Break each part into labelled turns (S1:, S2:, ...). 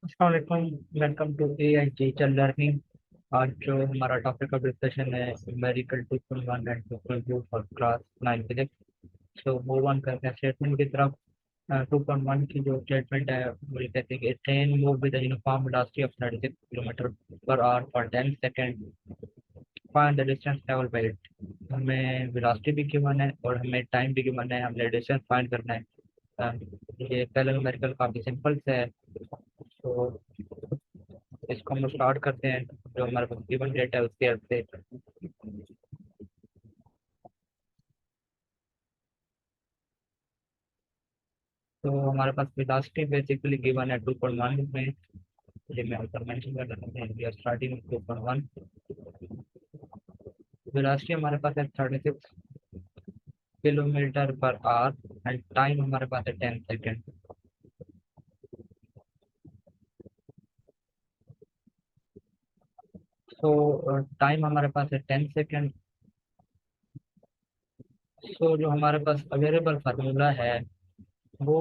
S1: अस्सलाम वालेकुम। Welcome to AI teacher learning. आज जो हमारा टॉपिक ऑफ डिस्कशन है numerical 2.1 and 2.2 for class 9 physics. तो मूव ऑन करते हैं स्टेटमेंट की तरफ। 2.1 की जो स्टेटमेंट है वो ये कहते हैं कि train move with uniform velocity of 36 kilometre per hour for 10 second. Find the distance travel by it. हमें वेलोसिटी भी गिवन है और हमें टाइम भी गिवन है, हमने डिस्टेंस फाइंड करना है। अ, ये पहला न्यूमेरिकल काफी सिंपल से है। तो इसको हम लोग स्टार्ट करते हैं। जो हमारे पास गिवन डेटा है उसके हेल्प से। तो हमारे पास वेलोसिटी बेसिकली गिवन है 2.1 में। ये मैं ऊपर मेंशन कर देता हूँ, वी आर स्टार्टिंग 2.1। वेलोसिटी हमारे पास है 36 kilometre per hour and time हमारे पास है 10 सेकेंड। तो टाइम हमारे पास है 10 सेकेंड। तो जो हमारे पास अवेलेबल फार्मूला है वो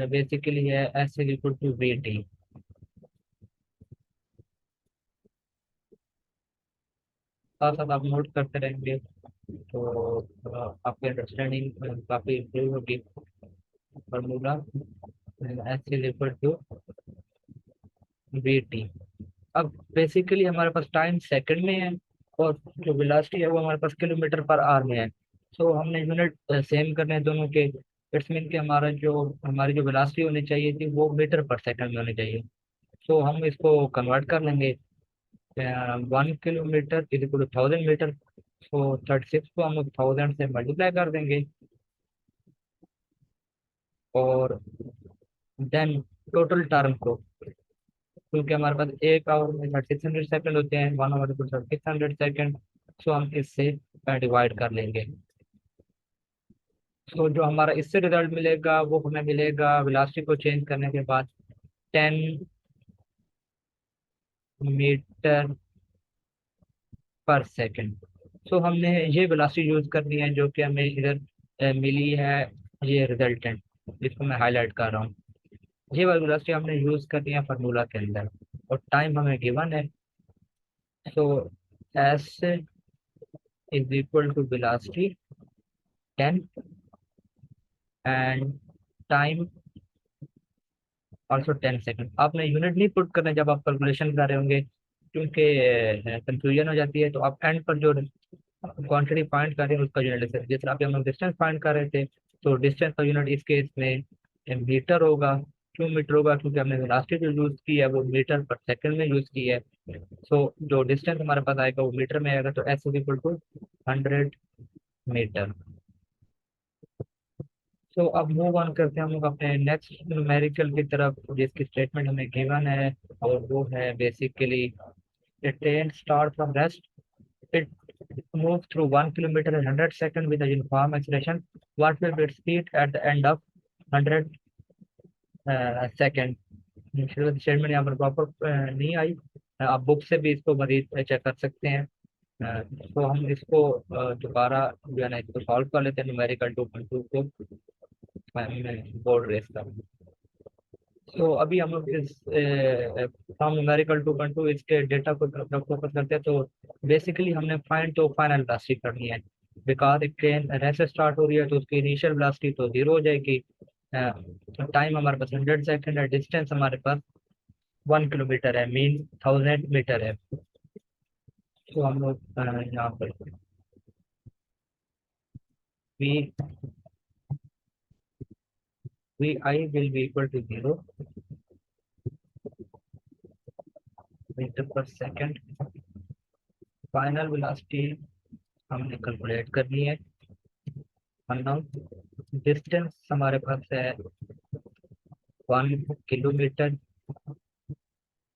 S1: बेसिकली है S is equal to V T. साथ साथ आप नोट करते रहेंगे तो आपकी अंडरस्टैंडिंग काफी इम्प्रूव होगी। Formula S is equal to V T. अब बेसिकली हमारे पास टाइम सेकंड में है और जो वेलोसिटी है वो हमारे पास किलोमीटर पर आवर में है। सो हमने यूनिट सेम करने हैं दोनों के। इट्स मीन कि हमारी जो वेलोसिटी होनी चाहिए थी वो मीटर पर सेकंड में होनी चाहिए। सो हम इसको कन्वर्ट कर लेंगे। 1 kilometre is equal to 1000 metre. तो 36 को हम 1000 से मल्टीप्लाई कर देंगे और देन टोटल टर्म को, क्योंकि हमारे पास एक आवर में 3600 सेकंड होते हैं, 1 आवर को 3600 सेकंड। सो हम इससे डिवाइड कर लेंगे। तो जो हमारा इससे रिजल्ट मिलेगा वो हमें मिलेगा वेलोसिटी को चेंज करने के बाद 10 मीटर पर सेकंड। सो हमने ये वेलोसिटी यूज करनी है जो कि हमें इधर मिली है। ये रिजल्टेंट जिसको मैं हाईलाइट कर रहा हूँ, ये वाली वेलोसिटी हमने यूज करनी है फार्मूला के अंदर। और टाइम हमें गिवन है। So S is equal to velocity 10 and time also 10 second. आपने यूनिट नहीं पुट करना जब आप कैलकुलेशन कर रहे होंगे, क्योंकि कंफ्यूजन हो जाती है। तो आप एंड पर जो क्वांटिटी फाइंड कर रहे हैं उसका यूनिट ले सकते हैं। जैसे आप हम डिस्टेंस फाइंड कर रहे थे तो डिस्टेंस का यूनिट इस केस में मीटर होगा। क्यों मीटर होगा? क्योंकि हमने वेलोसिटी जो यूज की है वो मीटर पर सेकंड में यूज की है। सो जो डिस्टेंस हमारे पास आएगा वो मीटर में आएगा। तो S is equal to 100 metre. तो अब मूव ऑन करते हैं हम लोग अपने नेक्स्ट न्यूमेरिकल की तरफ, जिसकी स्टेटमेंट हमें गिवन है। और वो है basically a train start from rest. It moves through 1 kilometer in 100 seconds with a uniform acceleration. What will be its speed at the end of 100 second? Statement यहाँ पर प्रॉपर नहीं आई। आप बुक से भी इसको मरीज चेक कर सकते हैं। तो हम इसको दोबारा जो है ना इसको सॉल्व कर लेते हैं न्यूमेरिकल 2.2 को। मैं बोर्ड रेस का। तो अभी हम लोग इस हम न्यूमेरिकल 2.2 इसके डेटा को तरफ फोकस करते हैं। तो बेसिकली हमने फाइंड तो फाइनल वेलोसिटी करनी है। बिकॉज एक ट्रेन रेस से स्टार्ट हो रही है तो उसकी इनिशियल वेलोसिटी तो जीरो हो जाएगी। टाइम हमारे पास 100 सेकेंड है, डिस्टेंस हमारे पास 1 किलोमीटर है, मीन 1000 मीटर है। तो हम लोग यहाँ पर V V I will be equal to 0 metre पर सेकेंड। फाइनल वेलोसिटी हमने कैलकुलेट करनी है। अननोन डिस्टेंस हमारे पास है 1 किलोमीटर।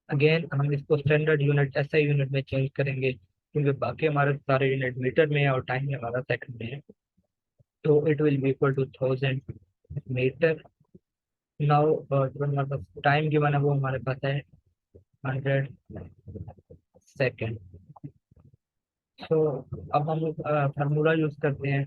S1: अगेन हम इसको स्टैंडर्ड यूनिट एसआई यूनिट में चेंज करेंगे, क्योंकि बाकी हमारे सारे यूनिट मीटर में है और टाइम हमारा सेकंड में है। तो it will be equal to 1000 metre. Now जो हमारे पास टाइम गिवन है वो हमारे पास है 100 सेकेंड। सो अब हम फार्मूला यूज करते हैं।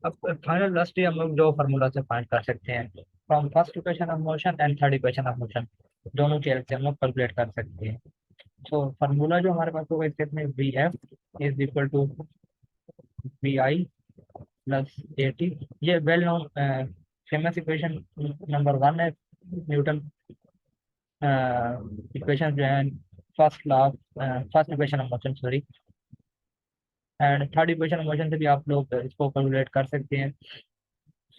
S1: अब फाइनल वेलोसिटी हम लोग जो फार्मूला से फाइंड कर सकते हैं। From first equation of motion and third equation of motion, दोनों की हेल्प से हम लोग कैलकुलेट कर सकते हैं। तो फार्मूला जो हमारे पास होगा इसके में V F is equal to V I plus A T. ये well known famous equation number one है न्यूटन इक्वेशन जो है, first law first equation of motion sorry, and third equation of motion से भी आप लोग इसको कैलकुलेट कर सकते हैं।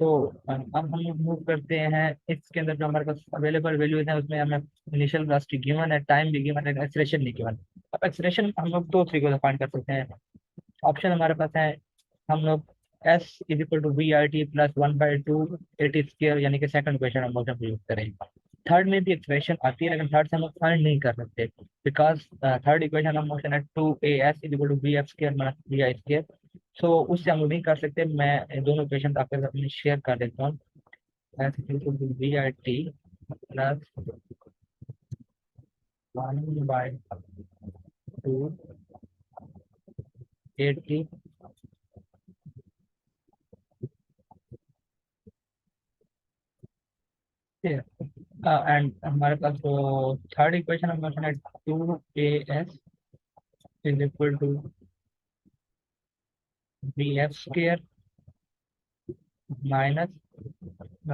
S1: सो अब हम लोग मूव करते हैं, इसके अंदर जो हमारे पास अवेलेबल वैल्यूज है उसमें हमें इनिशियल वेलोसिटी गिवन है, टाइम भी गिवन है, एक्सेलरेशन नहीं गिवन। अब एक्सेलरेशन हम लोग दो तरीकों से फाइंड कर सकते हैं। ऑप्शन हमारे पास है, हम लोग S is equal to V I T plus 1/2 A T square, यानी कि सेकंड इक्वेशन हम मोशन यूज करेंगे। थर्ड में भी एक्सप्रेशन आती है लेकिन थर्ड से हम लोग फाइंड नहीं कर सकते, because third equation of motion है 2as is equal to B F square minus B I square. So उससे हम लोग नहीं कर सकते। मैं दोनों इक्वेशन आपके साथ में शेयर कर देता हूँ। S is equal to B I T plus 1/2 A T, and हमारे पास जो थर्ड इक्वेशन ऑफ मोशन है 2as is equal to B F square minus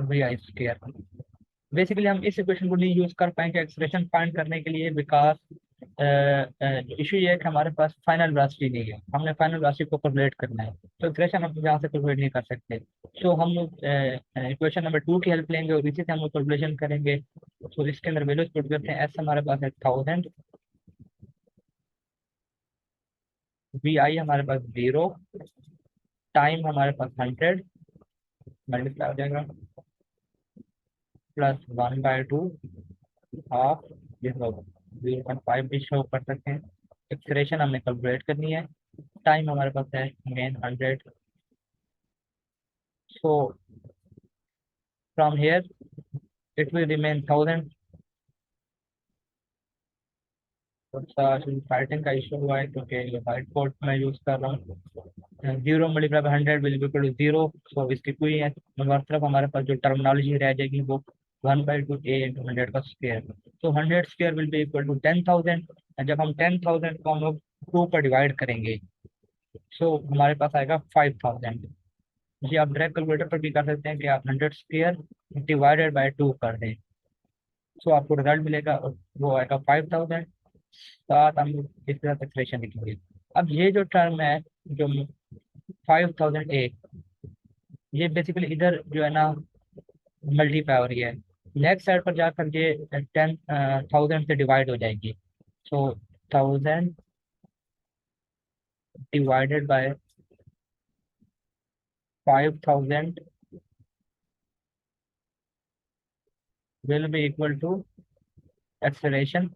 S1: B I square. Basically हम इस इक्वेशन को नहीं यूज कर पाएंगे एक्सप्रेशन फाइंड करने के लिए, बिकॉज इशू ये है कि हमारे पास फाइनल वेलोसिटी नहीं है, हमने फाइनल वेलोसिटी को कैलकुलेट करना है, तो इक्वेशन हम यहाँ से कैलकुलेट नहीं कर सकते। तो हम लोग इक्वेशन नंबर 2 की हेल्प लेंगे और इसी से हम लोग कैलकुलेशन करेंगे। तो इसके अंदर वैल्यूज पुट करते हैं। एस हमारे पास है 1000, वी आई हमारे पास 0, टाइम हमारे पास 100, मल्टीप्लाई हो जाएगा प्लस 1/2 हाफ, ये 0.5 भी शो कर सकते हैं। एक्सप्रेशन हमने कैलकुलेट करनी है। टाइम हमारे पास है main 100। So from here it will remain 1000। Writing का इशू हुआ है क्योंकि ये व्हाइट बोर्ड में यूज कर रहा हूँ। 0 मल्टीप्लाई 100 विल इक्वल टू 0। सो इसकी कोई है, मगर तरफ हमारे पास जो टर्मिनोलॉजी रह जाएगी वो 1/2 ए इंटू 100 का स्क्वायर। तो 100 square will be equal to 10,000। जब हम 10,000 को हम लोग 2 पर डिवाइड करेंगे, सो हमारे पास आएगा 5,000। जी आप डायरेक्ट कैलकुलेटर पर भी कर सकते हैं कि आप 100 स्क्वायर डिवाइडेड बाय 2 कर दें, सो आपको रिजल्ट मिलेगा और वो आएगा 5,000। साथ हम लोग इस तरह से एक्सप्रेशन लिखेंगे। अब ये जो टर्म है, जो 5,000 ए, ये बेसिकली इधर जो है ना मल्टीप्लाई हो रही है, नेक्स्ट साइड पर जाकर ये 10,000 से डिवाइड हो जाएगी। So 1000 divided by 5,000 will be equal to acceleration.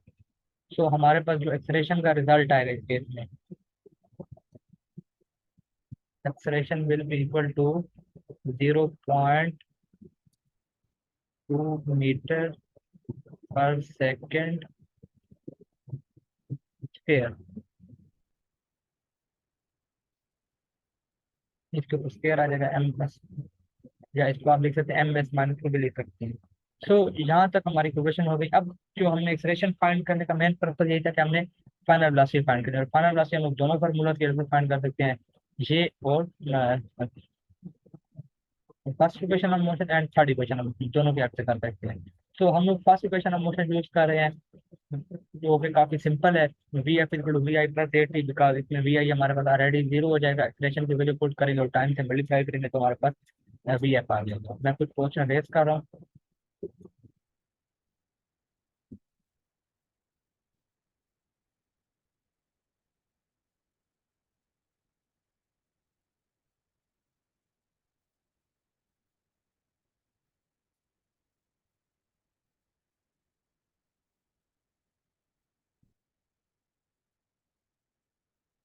S1: So हमारे पास जो एक्सलेशन का रिजल्ट आएगा इस केस में, acceleration will be equal to 0.2 metre पर सेकेंड स्क्वायर। इसके ऊपर स्क्वायर आ जाएगा एम प्लस, या इसको आप लिख सकते हैं एम एस माइनस को भी लिख सकते हैं। सो यहाँ तक हमारी क्वेश्चन हो गई। अब जो हमने एक्सप्रेशन फाइंड करने का मेन पर्पज यही था कि हमने फाइनल वेलोसिटी फाइंड करनी है, और फाइनल वेलोसिटी हम लोग दोनों फार्मूला के हेल्प से फाइंड कर सकते हैं, ये और first equation of motion and third equation of motion, दोनों के हेल्प से कर सकते हैं। तो हम लोग first equation of motion use कर रहे हैं, जो कि काफी सिंपल है। V F equal to V I plus A T, because इसमें वी आई हमारे पास ऑलरेडी 0 हो जाएगा, एक्सप्रेशन की वैल्यू पुट करेंगे और टाइम से मल्टीप्लाई करेंगे तो हमारे पास वी एफ आ जाएगा। मैं कुछ क्वेश्चन रेस कर रहा हूँ।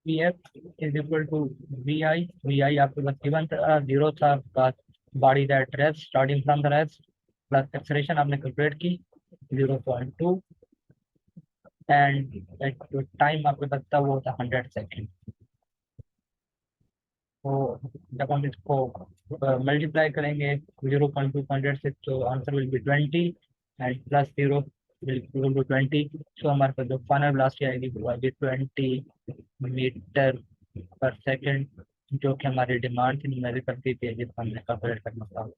S1: V F is equal to V I आपके पास गिवन था, 0 था आपके पास, body that rest starting from the rest, plus acceleration आपने कैलकुलेट की 0.2, एंड जो टाइम आपके पास था वो था 100 सेकेंड। तो जब हम इसको मल्टीप्लाई करेंगे 0.2 से, तो answer will be 20 and plus 0 will equal to 20। So हमारे पास जो फाइनल वेलोसिटी आएगी वो आएगी 20 मीटर पर सेकेंड, जो कि हमारी डिमांड थी न्यूमेरिकल की थी, जिसको हमने कैलकुलेट करना था।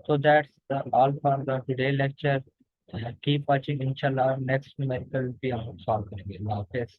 S1: So that's all for the today lecture. Keep watching, inshallah next numerical भी हम सॉल्व करेंगे। अल्लाह हाफिज़।